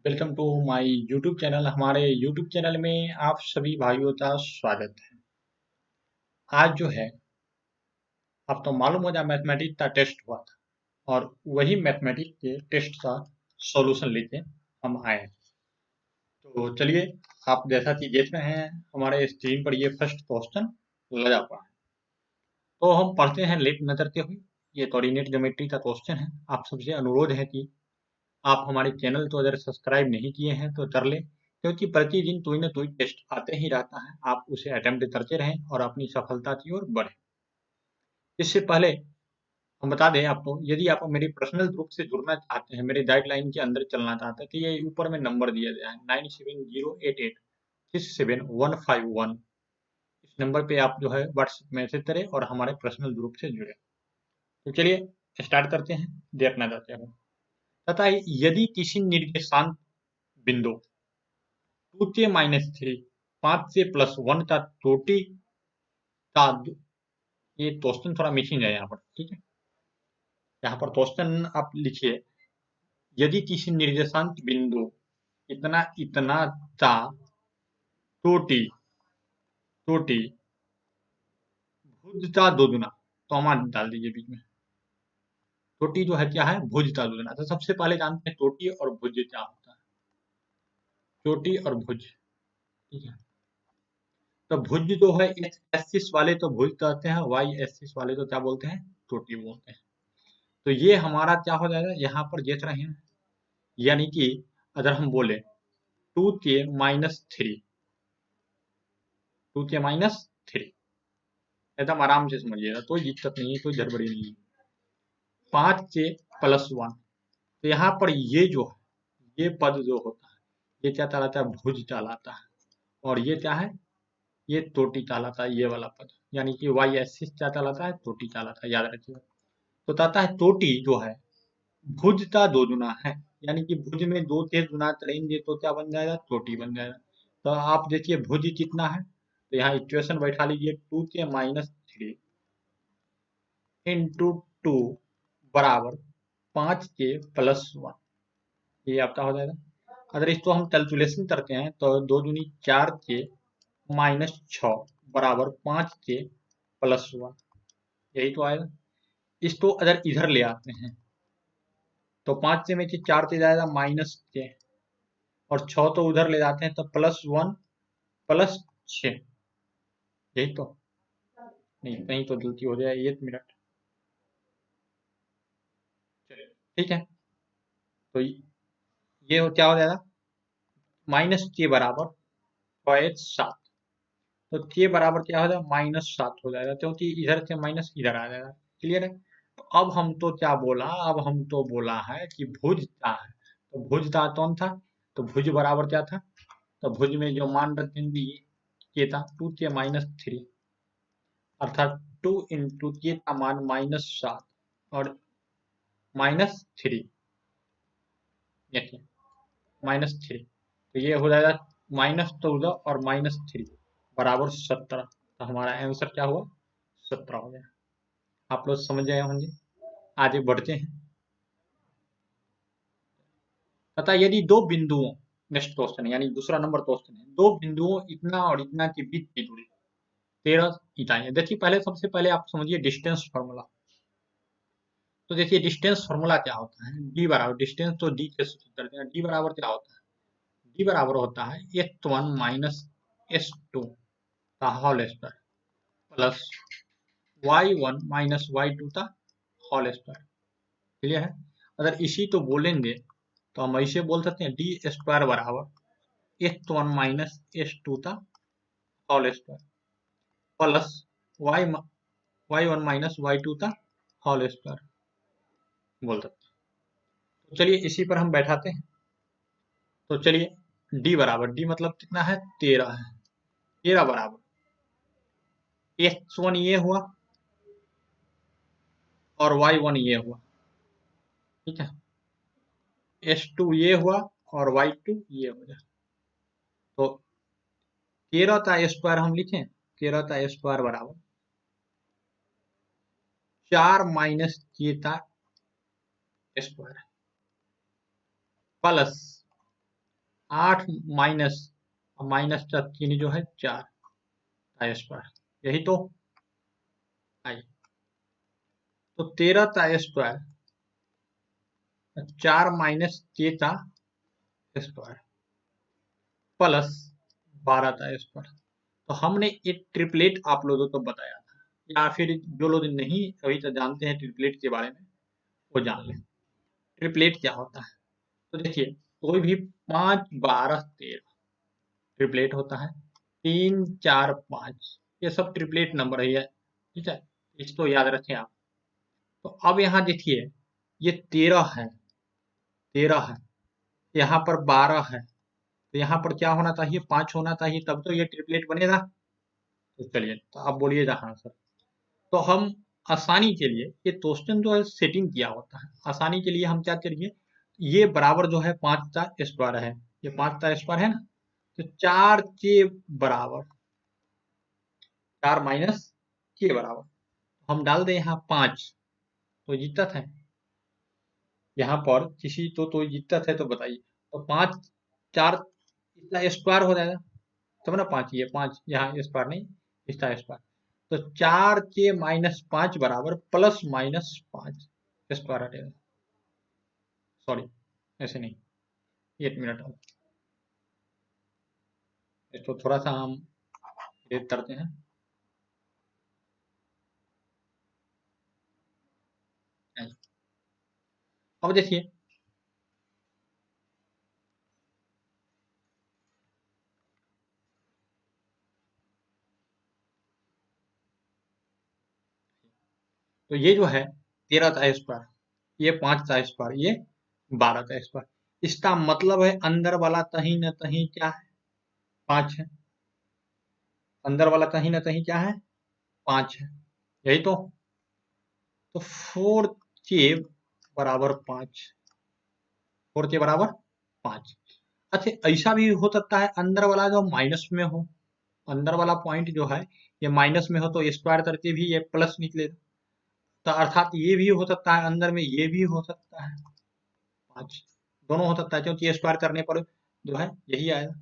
Welcome to my YouTube channel. हमारे YouTube channel में आप सभी भाइयों का स्वागत है। आज जो है आप तो मालूम होगा मैथमेटिक्स का टेस्ट हुआ था और वही मैथमेटिक्स के टेस्ट का सॉल्यूशन लेके हम आए हैं। तो चलिए, आप जैसा कि देख रहे हैं हमारे स्क्रीन पर ये फर्स्ट क्वेश्चन लगा हुआ है। तो हम पढ़ते हैं लेट नजर के हुए। ये कोऑर्डिनेट ज्योमेट्री का क्वेश्चन है। आप सबसे अनुरोध है कि आप हमारे चैनल को अगर सब्सक्राइब नहीं किए हैं तो कर लें, क्योंकि प्रतिदिन कोई ना कोई टेस्ट आते ही रहता है। आप उसे अटेम्प्ट करते रहें और अपनी सफलता की ओर बढ़ें। इससे पहले हम बता दें आपको, यदि आप मेरे पर्सनल ग्रुप से जुड़ना चाहते हैं, मेरे गाइडलाइन के अंदर चलना चाहते हैं, तो ये ऊपर में नंबर दिया गया है 9708867151। इस नंबर पे आप जो है व्हाट्सएप मैसेज करें और हमारे पर्सनल ग्रुप से जुड़े। तो चलिए स्टार्ट करते हैं। देखना चाहते हैं तथा यदि किसी निर्देशांक बिंदु 2k-3 5 से +1 का चोटी का ये क्वेश्चन थोड़ा मिसिंग है यहाँ पर, ठीक है। यहाँ पर क्वेश्चन आप लिखिए, यदि किसी निर्देशांक बिंदु इतना इतना का चोटी चोटी भुज का दोगुना, तो हमारा डाल दीजिए बीच में। चोटी जो है क्या है, भुज का दोगुना। तो सबसे पहले जानते हैं चोटी और भुज क्या होता है। चोटी और भुज, ठीक है। तो भुज जो है एक्स एक्सिस वाले तो भुज कहते हैं, वाई एक्सिस वाले तो क्या बोलते हैं, चोटी बोलते हैं। तो ये हमारा क्या हो जाएगा, यहाँ पर देख रहे हैं, यानी कि अगर हम बोले 2k-3, 2k-3 एकदम आराम से समझिएगा, कोई दिक्कत नहीं है, कोई गड़बड़ी नहीं है। 5k+1, तो यहाँ पर ये जो है, ये पद जो होता है, ये क्या कहलाता है, भुज कहलाता है। और ये क्या है, ये चोटी कहलाता है, ये वाला पद। यानी कि वाई एक्सिस क्या कहलाता है, चोटी कहलाता है, याद रखिएगा। तो कहता है चोटी जो है भुज का दो गुना है, यानी कि भुज में 2 से गुना करेंगे तो क्या बन जाएगा, चोटी बन जाएगा। तो आप देखिए भुज कितना है, तो यहाँ इक्वेशन बैठा लीजिए, 2k-3 इंटू 2 बराबर 5k+1, ये आपका हो जाएगा। अगर इसको हम कैलकुलेशन करते हैं तो 2 दूनी 4k-6 बराबर 5k+1, यही तो आएगा। इसको अगर इधर ले आते हैं तो 5 से में 4 से जाएगा -k, और 6 तो उधर ले जाते हैं तो +1+6, यही तो। नहीं, कहीं तो गलती हो जाए, 1 मिनट। चलिए ठीक है। तो ये क्या हो जाएगा, -k बराबर 7। तो k बराबर क्या हो जाएगा, -7 हो जाएगा, क्योंकि इधर से माइनस इधर आ जाएगा। क्लियर है। तो अब हम तो क्या बोला, अब हम तो बोला है कि भुज क्या है। तो भुज का कौन था, तो भुज बराबर क्या था, तो भुज में जो मान रखेंगे ये था 2k-3, अर्थात 2 इंटू के का मान -7 और -3, देखिए -3, तो ये हो जाएगा -14 और -3 बराबर 17। तो हमारा आंसर क्या हुआ, 17 हो गया। आप लोग समझ गए होंगे। आगे बढ़ते हैं। पता यदि दो बिंदुओं, नेक्स्ट क्वेश्चन यानी दूसरा नंबर क्वेश्चन है, दो बिंदुओं इतना और इतना के बीच की दूरी 13 इकाइयां। देखिए पहले सबसे पहले आप समझिए डिस्टेंस फार्मूला। तो देखिए डिस्टेंस फार्मूला क्या होता है, डी बराबर, डिस्टेंस तो डी से सूचित करते हैं, डी बराबर क्या होता है, डी बराबर होता है h1 माइनस h2 का whole square plus y1 minus y2 का होल स्क्वायर। क्लियर है। अगर इसी तो बोलेंगे तो हम ऐसे बोल सकते हैं डी स्क्वायर बराबर h1 माइनस h2 का whole square plus y1 minus y2 का होल स्क्वायर बोल सकते हैं। तो चलिए इसी पर हम बैठाते हैं। तो चलिए डी बराबर, डी मतलब कितना है, 13 है। 13 बराबर x1 ये हुआ और y1 ये हुआ, ठीक है। h2 ये हुआ और y2 ये हो गया। तो 13 का स्क्वायर हम लिखें, 13 का स्क्वायर बराबर 4 माइनस के का स्क्वायर प्लस 8 माइनस माइनस 3 जो है 4 का स्क्वायर, यही तो आई। तो 13 का स्क्वायर 4 माइनस के का स्क्वायर प्लस 12 का स्क्वायर। तो हमने एक ट्रिपलेट आप लोगों को बताया था, या फिर जो लोग नहीं अभी तक जानते हैं ट्रिपलेट के बारे में वो जान लें। ट्रिपलेट क्या होता है? तो देखिए, कोई भी 5 12 13 ट्रिपलेट होता है। 3 4 5 ये सब ट्रिपलेट नंबर है, ठीक है, इसको याद रखें आप। तो अब यहाँ देखिए, ये 13 है, 13 है, यहाँ पर 12 है, तो यहाँ पर क्या होना चाहिए? 5 होना चाहिए, तब तो ये ट्रिपलेट बनेगा। तो चलिए, तो आप बोलिएगा हाँ सर। तो हम आसानी के लिए ये क्वेश्चन जो है सेटिंग किया होता है, आसानी के लिए हम क्या करिए, ये बराबर जो है 5 का स्क्वायर है, ये 5 का स्क्वायर है ना, तो 4 के बराबर 4 माइनस के बराबर हम डाल दें यहाँ 5, तो जीतत है यहाँ पर किसी तो जीतत है, तो बताइए। तो 5 4 इसका स्क्वायर हो जाएगा, तब ना 5, ये 5 यहाँ स्क्वायर नहीं, इसका स्क्वायर। तो 4 के माइनस 5 बराबर प्लस माइनस 5 स्क्वायर हटेगा, सॉरी ऐसे नहीं, 1 मिनट और इसको थोड़ा सा हम रेड करते हैं। अब देखिए, तो ये जो है 13 का स्क्वायर, ये 5 का स्क्वायर, ये 12 का स्क्वायर, इसका मतलब है अंदर वाला कहीं न कहीं क्या है? 5 है। अंदर वाला कहीं न कहीं क्या है? 5 है, यही तो। तो 4 के बराबर 5, 4 के बराबर 5। अच्छा, ऐसा भी हो सकता है अंदर वाला जो माइनस में हो, अंदर वाला पॉइंट जो है ये माइनस में हो, तो स्क्वायर करके भी ये प्लस निकलेगा। तो अर्थात ये भी हो सकता है, अंदर में ये भी हो सकता है, 5 दोनों हो सकता है, क्योंकि ये स्क्वायर करने पर जो है यही आएगा।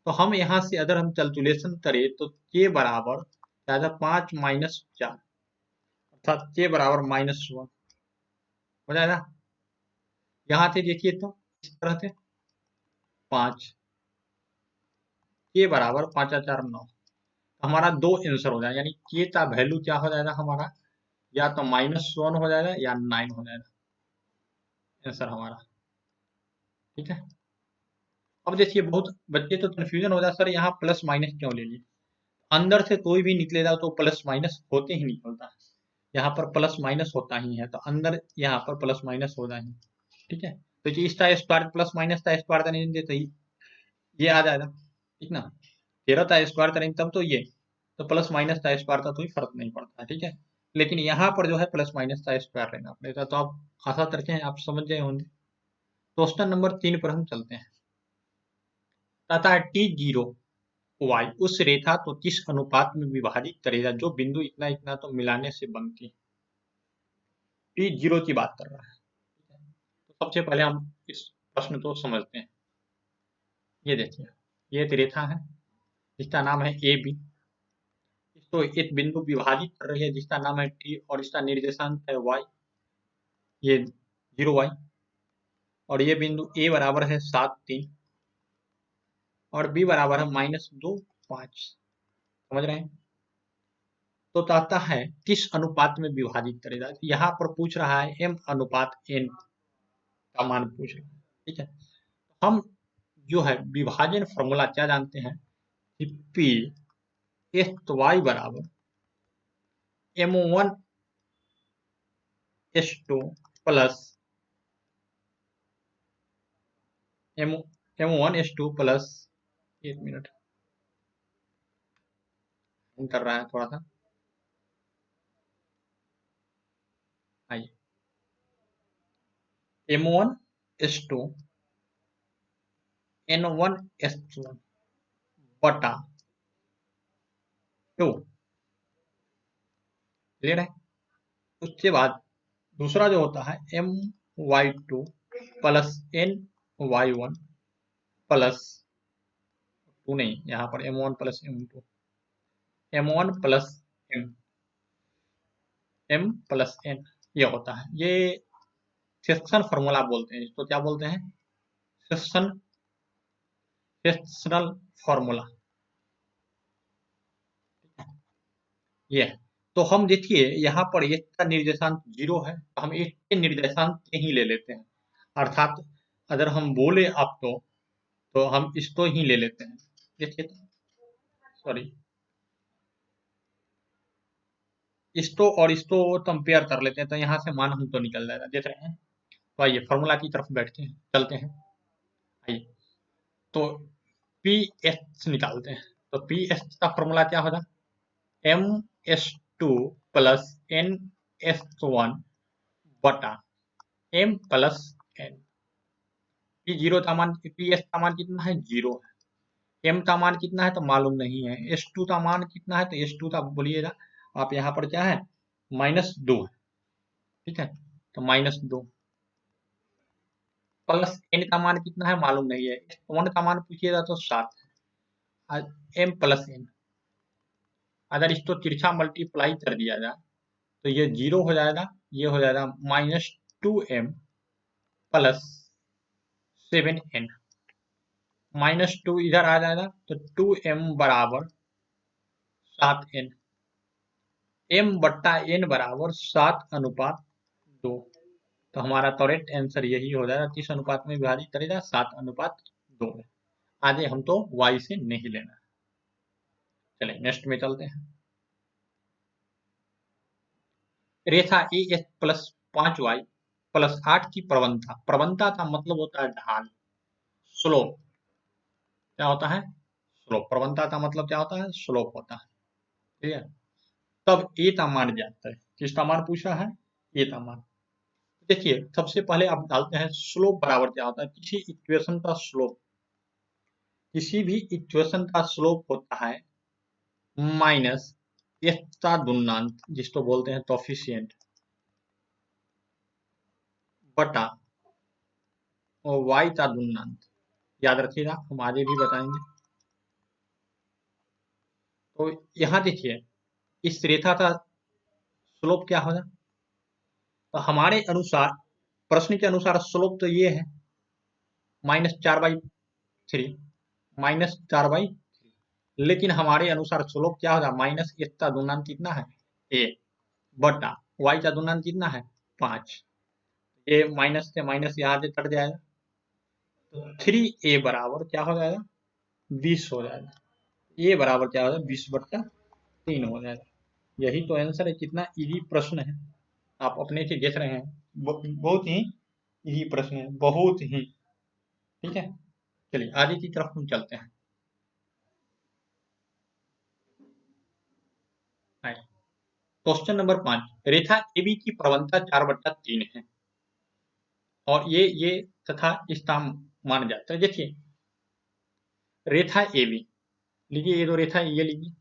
तो हम यहाँ से अगर हम कैलकुलेशन करें तो के बराबर क्या था? 5 माइनस 4, अर्थात के बराबर -1 हो जाएगा। यहाँ से देखिए तो इस तरह से 5 के बराबर 5 4 9, हमारा दो आंसर हो जाएगा, यानी के का वैल्यू क्या हो जाएगा हमारा? या तो -1 हो जाएगा या 9 हो जाएगा आंसर हमारा, ठीक है। अब देखिए, बहुत बच्चे तो कंफ्यूजन हो जाए, सर यहाँ प्लस माइनस क्यों ले लिए? अंदर से कोई भी निकलेगा तो प्लस माइनस होते ही निकलता है, यहाँ पर प्लस माइनस होता ही है, तो अंदर यहाँ पर प्लस माइनस होता ही, ठीक है। तो ये इसका स्क्वायर प्लस माइनस का स्क्वायर करेंगे तो ये आ जाएगा, ठीक ना। 13 का स्क्वायर करेंगे तब तो ये, तो प्लस माइनस का स्क्वायर का कोई फर्क नहीं पड़ता है, ठीक है। लेकिन यहाँ पर जो है प्लस माइनस का स्क्वायर लेना पड़ेगा, तो आप आशा करते हैं आप समझ गए होंगे। क्वेश्चन नंबर 3 पर हम चलते हैं। तथा T0 y उस रेखा को किस अनुपात में विभाजित करेगा जो बिंदु इतना इतना तो मिलाने से बनती है? T0 की बात कर रहा है। तो सबसे पहले हम इस प्रश्न को समझते हैं। ये देखिए, ये एक रेखा है जिसका नाम है ए बी, इसको एक बिंदु विभाजित कर रही है जिसका नाम है टी, और इसका निर्देशांक है वाई, ये 0y, और ये बिंदु ए बराबर है 7 3 और बी बराबर है -2 5, समझ रहे हैं। तो कहता है किस अनुपात में विभाजित करेगा, यहाँ पर पूछ रहा है m अनुपात n का मान पूछ रहा है, ठीक है। हम जो है विभाजन फॉर्मूला क्या जानते हैं कि P एस वाई बराबर M1 S2 plus M1 S2 plus, एक मिनट कर रहा है थोड़ा सा, आइए, M1 S2 N1 S1 बटा 2, क्लियर है। उसके बाद दूसरा जो होता है M Y2 plus N Y1 plus two नहीं, यहाँ पर M1 plus M2, M1 plus M plus N ये होता है। ये सेक्शन फार्मूला बोलते हैं इसको, क्या बोलते हैं? Sectional formula. ये है। तो हम देखिए यहाँ पर एक का निर्देशांक 0 है, तो हम एक के निर्देशांक के ही ले लेते हैं, अर्थात अगर हम बोले आप तो हम इसको ही ले लेते हैं। देखिए, सॉरी, इसको और इसको कंपेयर कर लेते हैं, तो यहाँ से मान हमको निकल जाएगा, देख रहे हैं। तो आइए फॉर्मूला की तरफ बैठते हैं, चलते हैं। आइए, तो पी एच निकालते हैं। तो पी एच का फॉर्मूला क्या होगा? M S two plus N S one बटा M plus N. P zero का मान, पी एच का मान कितना है? 0 है। एम का मान कितना है तो मालूम नहीं है। एस टू का मान कितना है तो एस टू का बोलिएगा आप, यहाँ पर क्या है? -2 है, ठीक है। तो -2 प्लस एन का मान कितना है मालूम नहीं है। एस वन का मान पूछिएगा तो 7 है। एम प्लस एन, अगर इसको तिरछा मल्टीप्लाई कर दिया जाए तो ये 0 हो जाएगा, ये हो जाएगा -2m प्लस 7n। -2 इधर आ जाएगा तो 2m बराबर 7n। m बट्टा n बराबर 7:2। तो हमारा करेक्ट आंसर यही हो जाएगा, किस अनुपात में विभाजित करेगा? 7:2 में। आगे हम तो y से नहीं लेना। चलिए नेक्स्ट में चलते हैं। रेखा A H plus 5y plus 8 की प्रवणता, प्रवणता का मतलब होता है ढाल, स्लोप। क्या होता है? स्लोप। प्रवणता का मतलब क्या होता है? स्लोप होता है, ठीक है। तब ए का मान ज्ञात है। किसका मान पूछा है? ए का मान। देखिए सबसे पहले आप डालते हैं स्लोप बराबर क्या होता है? किसी इक्वेशन का स्लोप, किसी भी इक्वेशन का स्लोप होता है माइनस एक्स का गुणनांक, जिसको बोलते हैं कोफिशिएंट, बटा और वाई का गुणनांक। याद रखिएगा, हम आगे भी बताएंगे। तो यहाँ देखिए इस रेखा का स्लोप क्या होगा? तो हमारे अनुसार, प्रश्न के अनुसार स्लोप तो ये है -4/3, -4/3। लेकिन हमारे अनुसार स्लोप क्या होगा? माइनस एक्स का गुणनांक कितना है? ए, बटा वाई का गुणनांक कितना है? 5। ये माइनस से माइनस यहाँ से कट जाएगा, तो 3a बराबर क्या हो जाएगा? 20 हो जाएगा। ए बराबर क्या हो जाएगा? 20/3 हो जाएगा। यही तो आंसर है। कितना इजी प्रश्न है, आप अपने से देख रहे हैं। बहुत ही इजी प्रश्न है, बहुत ही, ठीक है। चलिए आगे की तरफ हम चलते हैं। क्वेश्चन नंबर 5, रेखा AB की प्रवणता 4/3 है और ये तथा इसका मान जाता है। देखिए रेखा AB लीजिए, ये तो रेखा ये लीजिए,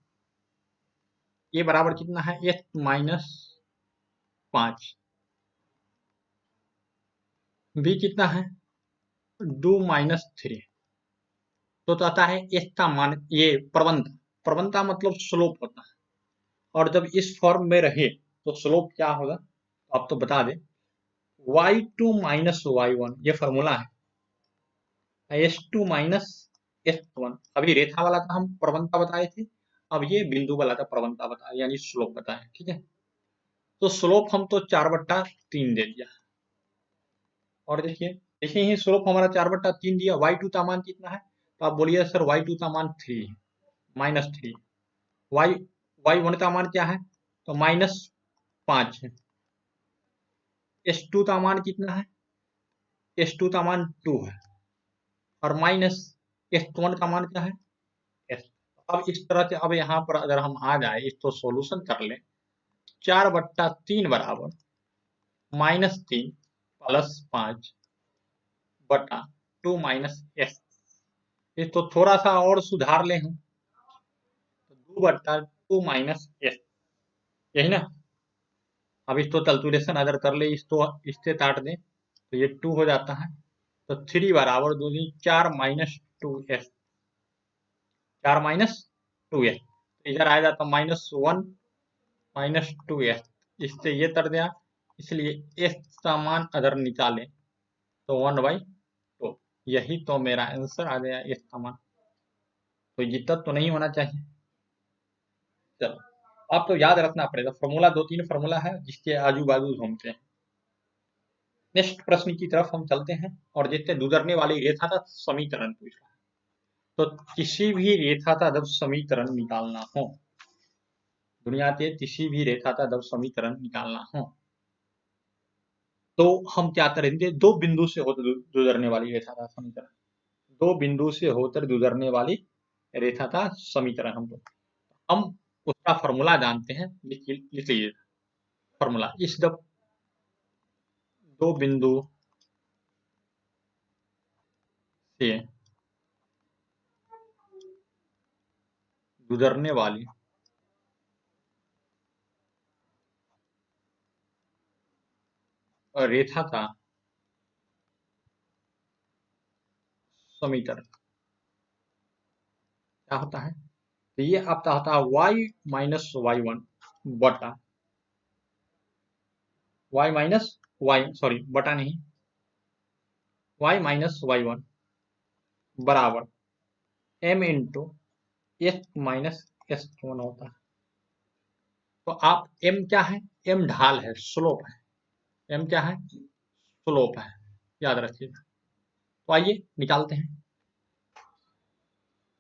ये बराबर कितना है? x-5, b कितना है? 2-3। तो आता है x का मान, ये प्रवणता, प्रवणता मतलब स्लोप होता है। और जब इस फॉर्म में रहे तो स्लोप क्या होगा? आप तो बता दें, y2 माइनस y1, ये फॉर्मूला है। s2 माइनस s1, अभी रेखा वाला का हम प्रवणता बताए थे, अब ये बिंदु वाला का प्रवणता बताया, यानी स्लोप बताया, ठीक है। तो स्लोप हम तो 4/3 दे दिया। और देखिए जैसे ही स्लोप हमारा 4/3 दिया, y2 का मान कितना है? तो आप बोलिए सर y2 का मान 3 है, -3। y1 का मान क्या है? तो -5 है। s2 का मान कितना है? s2 का मान 2 है और माइनस s1 का मान क्या है? s। अब इस तरह से अब यहाँ पर अगर हम आ जाए, इसको सॉल्यूशन कर ले, 4/3 बराबर -3 प्लस 5 बटा 2 माइनस s। इसको थोड़ा सा और सुधार ले हम, तो 2/2 माइनस s, यही ना। अब इसको कैलकुलेशन अगर कर ले, इसको इससे काट दें तो ये 2 हो जाता है। तो 3 बराबर 2 4 -2 2s, 4 माइनस 2s, इधर आएगा तो -1 -2s, इससे ये तर दिया, इसलिए s का मान अगर निकालें तो 1/2, यही तो मेरा आंसर आ गया s का मान। तो ये तक तो नहीं होना चाहिए। चलो, अब तो याद रखना पड़ेगा, फॉर्मूला 2-3 फॉर्मूला है जिसके आजू बाजू घूमते हैं। नेक्स्ट प्रश्न की तरफ हम चलते हैं और देखते हैं गुजरने वाली रेखा का समीकरण पूछ रहा है। तो किसी भी रेखा का जब समीकरण निकालना हो, दुनिया के किसी भी रेखा का जब समीकरण निकालना हो, तो हम क्या करेंगे, दो बिंदु से होकर गुजरने वाली रेखा का समीकरण, दो बिंदु से होकर गुजरने वाली रेखा का समीकरण हम उसका फॉर्मूला जानते हैं, लिख लीजिए फॉर्मूला। इस दो बिंदु से गुजरने वाली रेखा का समीकरण क्या होता है, तो ये आपका होता है y माइनस y1 बटा y माइनस y, सॉरी बटा नहीं, y माइनस y1 बराबर m into s minus s1 होता है। तो आप m क्या है, m ढाल है, स्लोप है, m क्या है, स्लोप है, याद रखिएगा। तो आइए निकालते हैं।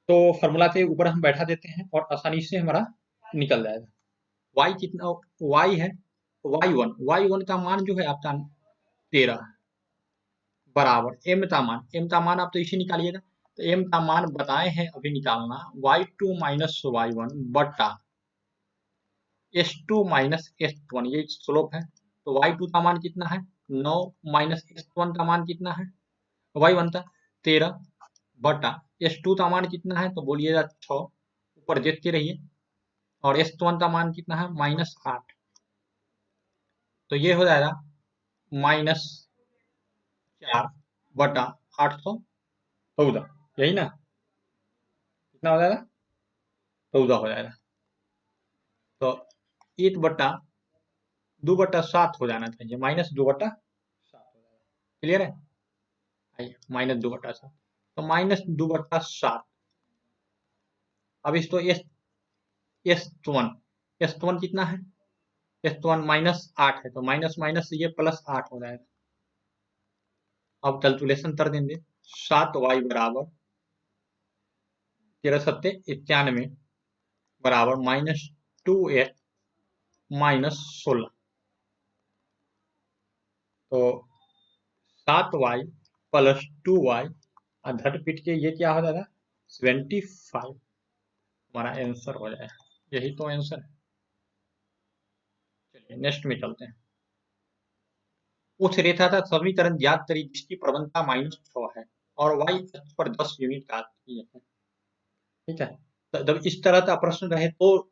तो फॉर्मूला के ऊपर हम बैठा देते हैं और आसानी से हमारा निकल जाएगा। y कितना, y है y1 का मान जो है आपका 13 बराबर m का मान आप तो इसे निकालिएगा, तो m का मान बताए हैं अभी निकालना, y2 माइनस y1 बटा s2 माइनस s1, ये स्लोप है। तो y2 का मान कितना है 9 माइनस s1 का मान कितना है, y1 का 13 बटा s2 का मान कितना है, तो बोलिएगा 6, ऊपर देखते रहिए, और s1 का मान कितना है -8, तो ये हो जाएगा -4 बटा 814, यही ना, कितना हो जाएगा 14 हो जाएगा। तो 1/2/7 हो जाना चाहिए, -2/7 हो जाएगा। क्लियर है, आइए -2/7, तो -2/7। अब इसको S1 कितना है, S1 -8 है, तो माइनस माइनस ये +8 हो जाएगा। अब कैलकुलेशन कर देंगे, 7y बराबर 13×7=91 बराबर -2x -16, तो 7y प्लस 2y धट पीट के ये क्या हो जाएगा 75, हमारा आंसर हो जाएगा, यही तो आंसर है। चलिए नेक्स्ट में चलते हैं। उस रेखा का समीकरण ज्ञात करें जिसकी प्रवणता -6 है और y अक्ष पर 10 यूनिट काटती है। ठीक है, तो जब इस तरह का प्रश्न रहे तो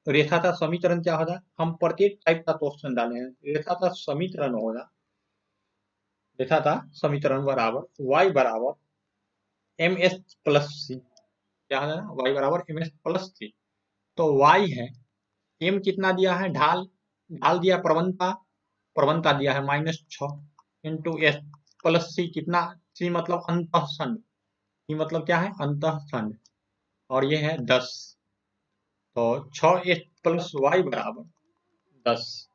रेखा का समीकरण क्या होगा, हम प्रत्येक टाइप का क्वेश्चन डाले हैं। रेखा का समीकरण होगा, रेखा का समीकरण बराबर y बराबर ms प्लस सी, क्या है y बराबर ms प्लस सी। तो y है, m कितना दिया है, ढाल ढाल दिया, प्रवणता दिया है -6 इंटू s प्लस सी, कितना सी मतलब अंतःखंड, सी मतलब क्या है अंतःखंड, और ये है 10, तो 6s प्लस y बराबर 10,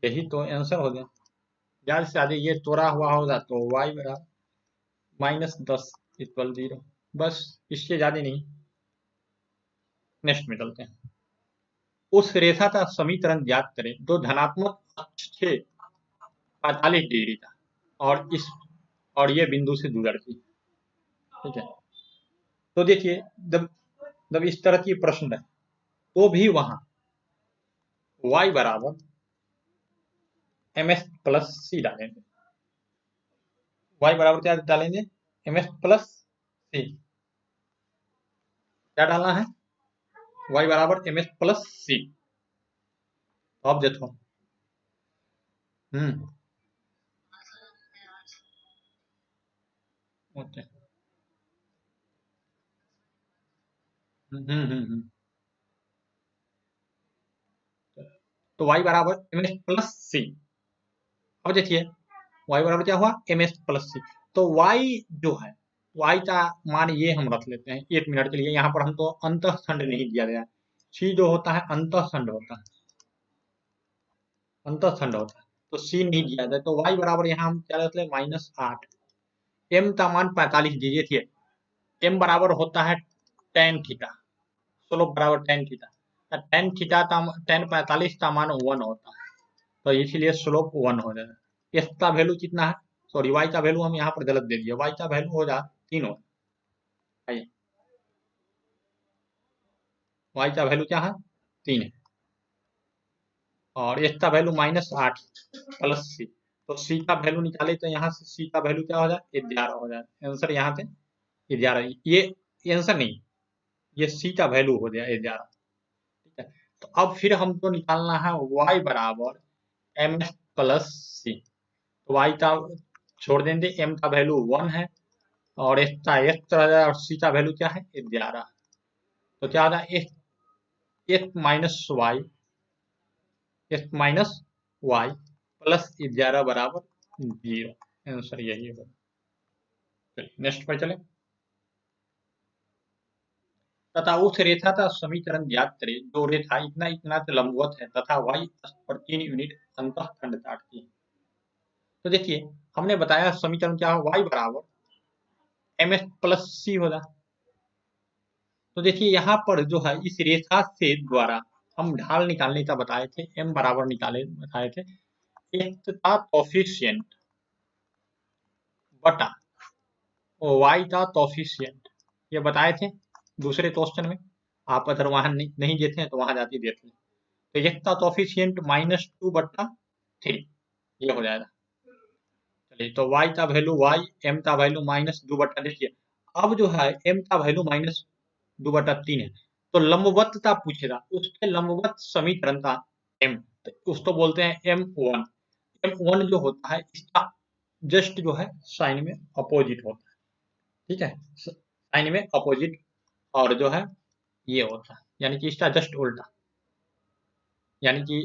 यही तो आंसर हो गया। ज्यादा से ज्यादा ये तोड़ा हुआ होगा तो y बराबर -10 इक्वल 0, बस इससे ज्यादा नहीं। नेक्स्ट में चलते हैं। उस रेखा का समीकरण ज्ञात करें जो धनात्मक अक्ष से 45 डिग्री का और ये बिंदु से गुजरती, ठीक है। तो देखिए, जब जब इस तरह की प्रश्न है तो भी वहां y बराबर ms प्लस सी डालेंगे, y बराबर क्या डालेंगे ms प्लस सी, क्या डालना है y बराबर ms प्लस सी। अब देखो, ओके, तो y बराबर एम एस प्लस सी। अब देखिए y बराबर क्या हुआ, एम एस प्लस सी। तो y जो है, y का मान ये हम रख लेते हैं 1 मिनट के लिए। यहाँ पर हमको अंतःखंड नहीं दिया गया है। c जो होता है अंतःखंड होता है, अंतःखंड होता है, तो c नहीं दिया जाता है। तो y बराबर यहाँ हम क्या रख ले, -8। m का मान 45 दीजिए थिए। m बराबर होता है tan थीटा, स्लोप बराबर tan थीटा। tan थीटा का tan 45 का मान 1 होता है, तो इसीलिए स्लोप 1 हो जाएगा। s का वैल्यू कितना है, सॉरी y का वैल्यू हम यहाँ पर गलत दे दिए। y का वैल्यू हो जाए 3 हो, आइए y का वैल्यू क्या है, 3 है। और s का वैल्यू -8 प्लस सी। तो c का वैल्यू निकाले तो यहाँ से c का वैल्यू क्या हो जाए, 11 हो जाए। आंसर यहाँ से 11, ये आंसर नहीं, ये c का वैल्यू हो गया 11। ठीक है, तो अब फिर हमको निकालना है y बराबर एम एस प्लस सी। तो y का छोड़ देंगे, m का वैल्यू 1 है और s का और c का वैल्यू क्या है, 11। तो क्या होगा, x minus y, x minus y plus 11 बराबर 0। आंसर यही होगा। चलिए नेक्स्ट पर चले। तथा उस रेखा का समीकरण ज्ञात करें जो रेखा इतना इतना लंबवत है तथा y पर 3 यूनिट अंतःखंड काटती है। तो देखिए हमने बताया समीकरण क्या है, y बराबर एम एस प्लस सी होगा। तो देखिए यहाँ पर जो है इस रेखा से द्वारा हम ढाल निकालने का बताए थे, m बराबर निकाले बताए थे x का कोफिशिएंट बटा y का कोफिशिएंट, ये बताए थे दूसरे क्वेश्चन में। आप अगर वहां नहीं देते हैं तो वहां जाके देख लें। तो x का कोफिशिएंट -2/3 ये हो जाएगा। चलिए तो y का वैल्यू y, m का वैल्यू -2/, देखिए अब जो है m का वैल्यू -2/3 है, तो लंबवतता पूछेगा, उसके लंबवत समीकरण का m, तो उसको बोलते हैं m1। m1 जो होता है इसका जस्ट जो है साइन में अपोजिट होता है। ठीक है, साइन में अपोजिट, और जो है ये होता है, यानी कि इसका जस्ट उल्टा। यानी कि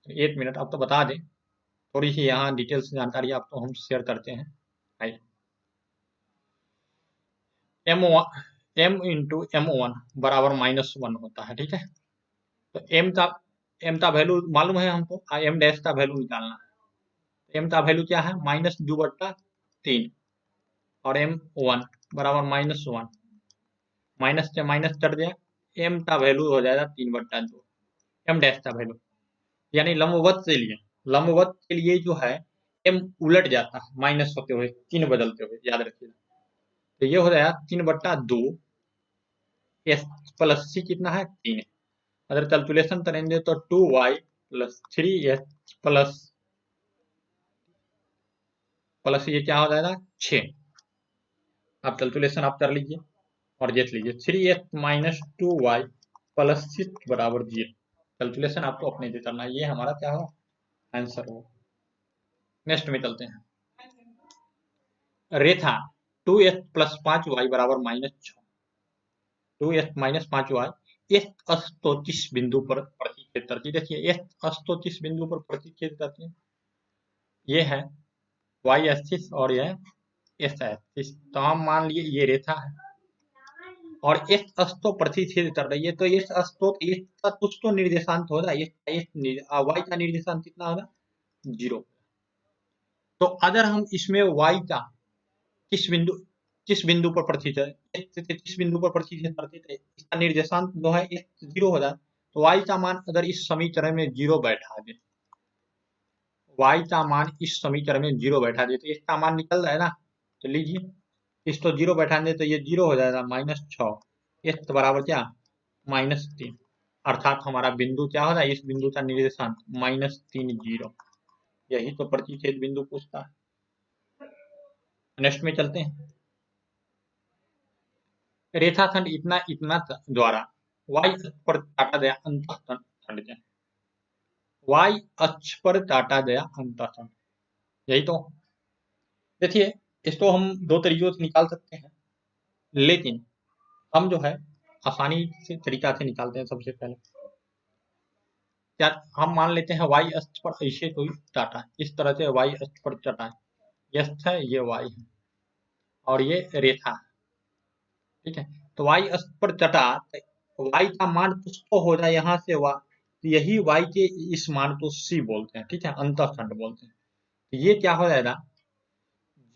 1 मिनट आप तो बता दें, थोड़ी सी यहाँ डिटेल्स जानकारी आपको हम शेयर करते हैं। m इंटू m1 बराबर -1 होता है। ठीक है, तो m का वैल्यू मालूम है हमको, m डैश का वैल्यू निकालना है। m का वैल्यू क्या है, -2/3 और m1 बराबर -1, माइनस से माइनस कट गया, m का वैल्यू हो जाएगा 3/2, m डैश का वैल्यू। यानी लंबवत के लिए जो है m उलट जाता है, माइनस होते हुए 3 बदलते हुए, याद रखिएगा। तो ये हो जाएगा 3/2, s प्लस सी कितना है, 3 है। अगर कैलकुलेशन करेंगे तो 2y प्लस 3s प्लस ये क्या हो जाएगा, 6। आप कैलकुलेशन आप कर लीजिए और देख लीजिए, 3s माइनस 2y प्लस 6 बराबर 0। कैलकुलेशन आपको अपने से करना है, ये हमारा क्या होगा, आंसर होगा। नेक्स्ट में चलते हैं। रेखा 2s प्लस 5y बराबर -6, 2s माइनस 5y इस अस्तोतिश बिंदु पर प्रतिच्छेद करती है। देखिए इस अस्तोतिश बिंदु पर प्रतिच्छेद करती है, ये है y एक्सिस और यह s एक्सिस। तो हम मान लिए ये रेखा है और इस अस्तो प्रतिच्छेद कर रही है, तो इस अस्तो इसका कुछ तो निर्देशांक होगा, y का निर्देशांक कितना होगा, 0। तो अगर हम इसमें y का किस बिंदु पर प्रतिच्छेद, किस बिंदु पर प्रतिच्छेद करते थे, इसका निर्देशांक जो है 0 हो जाए, तो y का मान अगर इस समीकरण में 0 बैठा दे, y का मान इस समीकरण में 0 बैठा दे, तो इसका मान निकल रहा है ना। तो लीजिए इसको 0 बैठा दे तो ये 0 हो जाएगा, -6, इस बराबर क्या, -3। अर्थात हमारा बिंदु क्या होगा, इस बिंदु का निर्देशांक -3 0। यही तो प्रतिच्छेद बिंदु पूछता है। नेक्स्ट में चलते हैं। रेखाखंड इतना इतना द्वारा y अक्ष पर काटा गया अंतःखंड क्या, y अक्ष पर काटा गया अंतःखंड, यही तो। देखिए इसको हम 2 तरीकों से निकाल सकते हैं, लेकिन हम जो है आसानी से तरीका से निकालते हैं। सबसे पहले क्या हम मान लेते हैं y अक्ष पर ऐसे कोई डाटा है, इस तरह से y अक्ष पर डाटा है, x है, ये y है और ये रेखा है, ठीक है। तो y अक्ष पर चटा y का मान कुछ तो हो जाए यहाँ से y, तो यही y के इस मान को c बोलते हैं, ठीक है, अंतःखंड बोलते हैं। तो ये क्या हो जाएगा,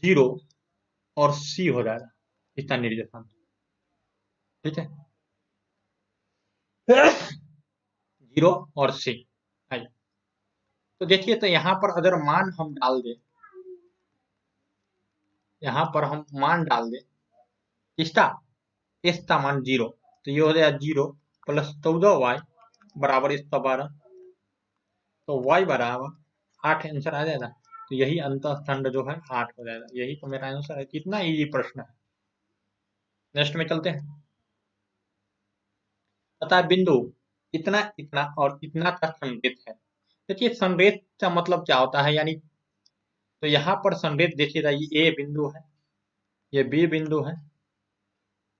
0 और c हो जाएगा इसका निर्देशांक, ठीक है। 0 और c है। तो देखिए, तो यहाँ पर अगर मान हम डाल दें, यहाँ पर हम मान डाल दें किसका, s का मान 0, तो ये हो जाएगा 0 प्लस 14y बराबर 112, तो y बराबर 8 आंसर आ जाएगा। तो यही अंतःखंड जो है 8 हो जाएगा। यही तो मेरा आंसर है। कितना इजी प्रश्न है। नेक्स्ट में चलते हैं। पता है बिंदु इतना इतना और इतना का संरेत है। देखिए संरेत का मतलब क्या होता है, यानी तो यहाँ पर संरेत देखिएगा, ये ए बिंदु है, ये बी बिंदु है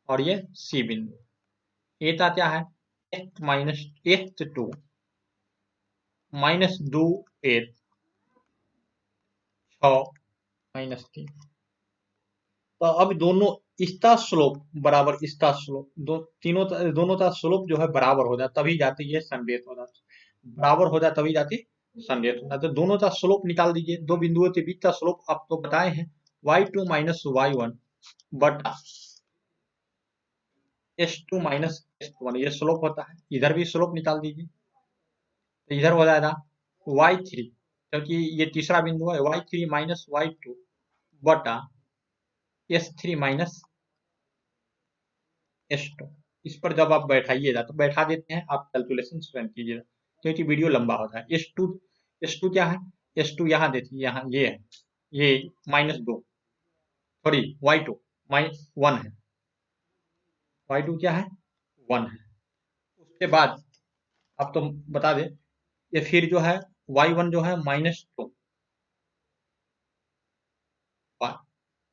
और ये सी बिंदु। ए का क्या है, x minus x2 minus 2 8 6 minus 3। तो अब दोनों इसका स्लोप बराबर इसका स्लोप, दोनों का स्लोप जो है बराबर हो जाए तभी जाते ये संरेत हो जाता, बराबर हो जाए तभी जाते संरेत हो जाता। तो दोनों का स्लोप निकाल दीजिए, दो बिंदुओं के बीच का स्लोप आप तो बताए हैं, y2 माइनस y1 बटा s2 माइनस s1, ये स्लोप होता है। इधर भी स्लोप निकाल दीजिए, तो इधर हो जाएगा y3, क्योंकि ये तीसरा बिंदु है, y3 माइनस y2 बटा s3 माइनस s2। इस पर जब आप बैठाइएगा तो बैठा देते हैं, आप कैलकुलेशन स्वयं कीजिएगा क्योंकि वीडियो लंबा होता है। s2 क्या है, s2 यहाँ देखिए, यहाँ ये है, ये -2, सॉरी y2 -1 है, y2 क्या है 1 है। उसके बाद अब तो बता दें, ये फिर जो है y1 जो है -2,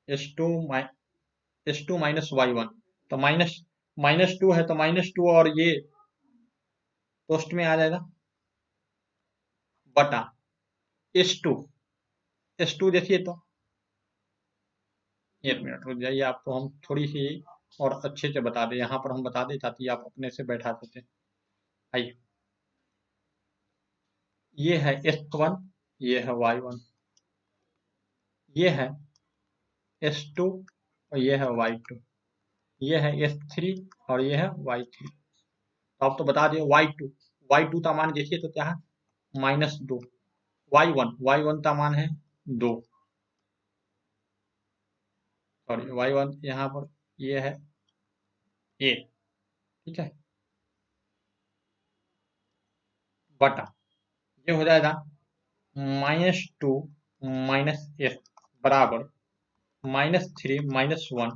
s2 माइनस y1, तो -2 है, तो -2 और ये पोस्ट में आ जाएगा बटा s2 देखिए, तो 1 मिनट रुक जाइए, आपको हम थोड़ी सी और अच्छे से बता दें, यहाँ पर हम बता दें ताकि आप अपने से बैठा सकें। आइए, ये है s1, ये है y1, ये है s2 और ये है y2, ये है s3 और ये है y3। तो आप तो बता दें y2 का मान देखिए तो क्या है -2, y1 का मान है 2, सॉरी y1 यहाँ पर ये है a, ठीक है, बटा ये हो जाएगा -2 माइनस s बराबर -3 -1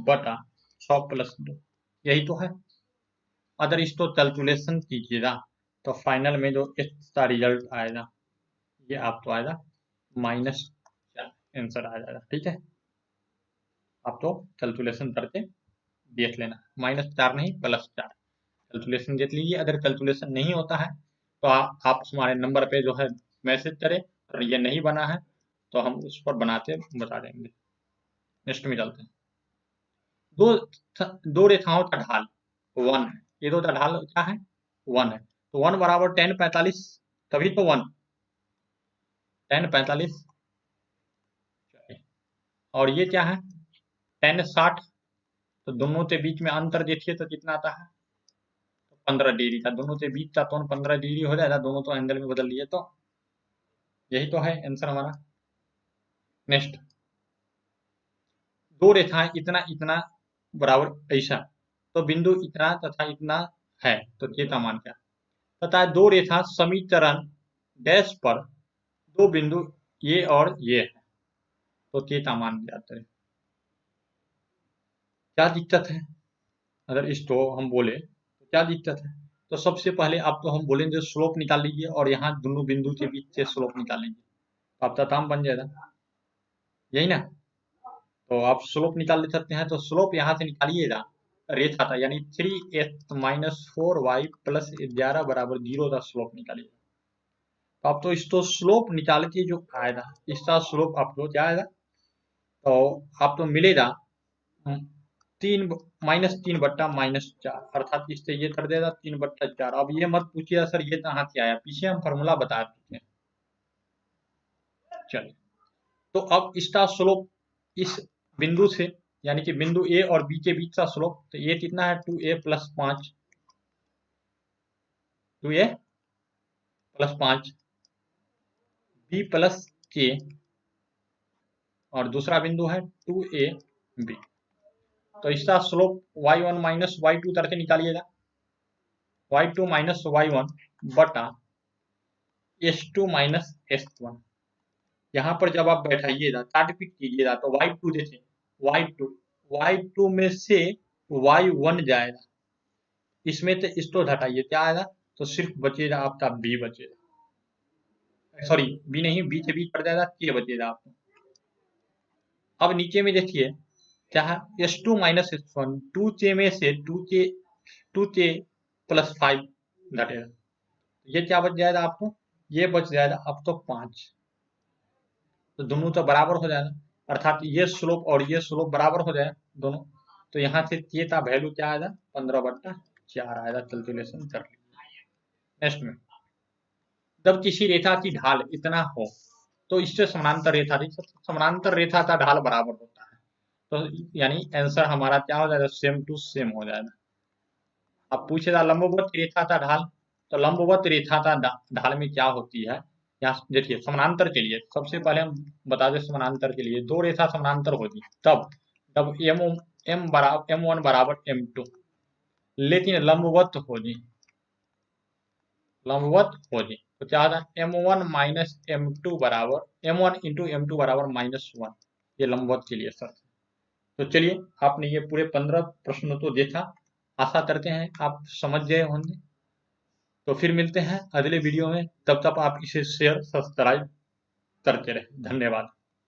बटा 6 प्लस 2, यही तो है। अगर इसको कैलकुलेशन कीजिएगा तो फाइनल में जो इसका रिजल्ट आएगा ये आपको आएगा -4 आंसर आ जाएगा, ठीक है। आप तो कैलकुलेशन करके देख लेना, -4 नहीं +4 कैलकुलेशन देख लीजिए। अगर कैलकुलेशन नहीं होता है तो आप हमारे नंबर पे जो है मैसेज करें, और ये नहीं बना है तो हम उस पर बनाते बता देंगे। नेक्स्ट में चलते हैं। दो रेखाओं का ढाल 1 है, ये दो का ढाल क्या है 1 है, तो 1 बराबर tan 45, तभी तो 1 tan 45, और ये क्या है tan 60, तो दोनों के बीच में अंतर देखिए तो कितना आता है, 15 डिग्री का, दोनों के बीच का तो 15 डिग्री हो जाएगा, दोनों तो एंगल में बदल लिए, तो यही तो है आंसर हमारा। नेक्स्ट, दो रेखाएं इतना इतना बराबर ऐसा, तो बिंदु इतना तथा इतना है, तो के का मान क्या पता है। दो रेखा समीकरण डैश पर दो बिंदु ये और ये है, तो के का मान ज्ञात करें। क्या दिक्कत है, अगर इसको हम बोले तो क्या दिक्कत है। तो सबसे पहले आप तो हम बोलेंगे स्लोप निकाल लीजिए और यहाँ दोनों बिंदु के बीच से स्लोप निकालेंगे, तो आपका काम बन जाएगा, यही ना। तो आप स्लोप निकाल ले सकते हैं, तो स्लोप यहाँ से निकालिएगा रेखा था, यानी 3x माइनस 4y प्लस 11 बराबर 0 का स्लोप निकालिएगा। तो आप तो इसको स्लोप निकाल के जो आएगा, इसका स्लोप आपको क्या आएगा, तो आपको मिलेगा 3 -3 बट्टा -4, अर्थात इससे ये कर देगा 3/4। अब ये मत पूछिए सर ये कहाँ से आया, पीछे हम फॉर्मूला बता चुके हैं। चलिए, तो अब इसका स्लोप इस बिंदु से, यानी कि बिंदु ए और बी के बीच का स्लोप, तो ये कितना है 2a + 5, 2a + 5 b + k, और दूसरा बिंदु है 2ab। तो इसका स्लोप y1 - y2 करके निकालिएगा, y2 - y1 बटा s2 - s1। यहाँ पर जब आप बैठाइएगा, काट पीट कीजिएगा, तो y2 देखें, y2 में से y1 जाएगा, इसमें से इसको घटाइए, क्या आएगा, तो सिर्फ बचेगा आपका b बचेगा, सॉरी b नहीं, b से b कट जाएगा, k बचेगा आपको। अब नीचे में देखिए क्या है, s2 - s1, 2k में से 2k + 5 घटेगा, ये क्या बच जाएगा आपको, ये बच जाएगा अब तो 5। तो दोनों तो बराबर हो जाएगा, अर्थात ये स्लोप और ये स्लोप बराबर हो जाए दोनों। तो यहाँ से k का वैल्यू क्या आएगा, 15/4 आएगा। कैलकुलेशन कर लीजिए। नेक्स्ट में, जब किसी रेखा की ढाल इतना हो तो इससे समानांतर रेखा, समानांतर रेखा का ढाल बराबर होता है, तो यानी आंसर हमारा क्या हो जाएगा, सेम टू सेम हो जाएगा। अब पूछेगा लंबवत रेखा का ढाल, तो लंबवत रेखा का ढाल में क्या होती है, यहाँ देखिए समानांतर के लिए सबसे पहले हम बता दें, समानांतर के लिए दो रेखा समानांतर होगी तब जब m1 बराबर m2, लेकिन लंबवत होगी, तो क्या होगा, m1 - m2 बराबर m1 × m2 बराबर -1, ये लंबवत के लिए सर। तो चलिए, आपने ये पूरे 15 प्रश्नों को देखा, आशा करते हैं आप समझ गए होंगे। तो फिर मिलते हैं अगले वीडियो में, तब तक आप इसे शेयर सब्सक्राइब करते रहें। धन्यवाद।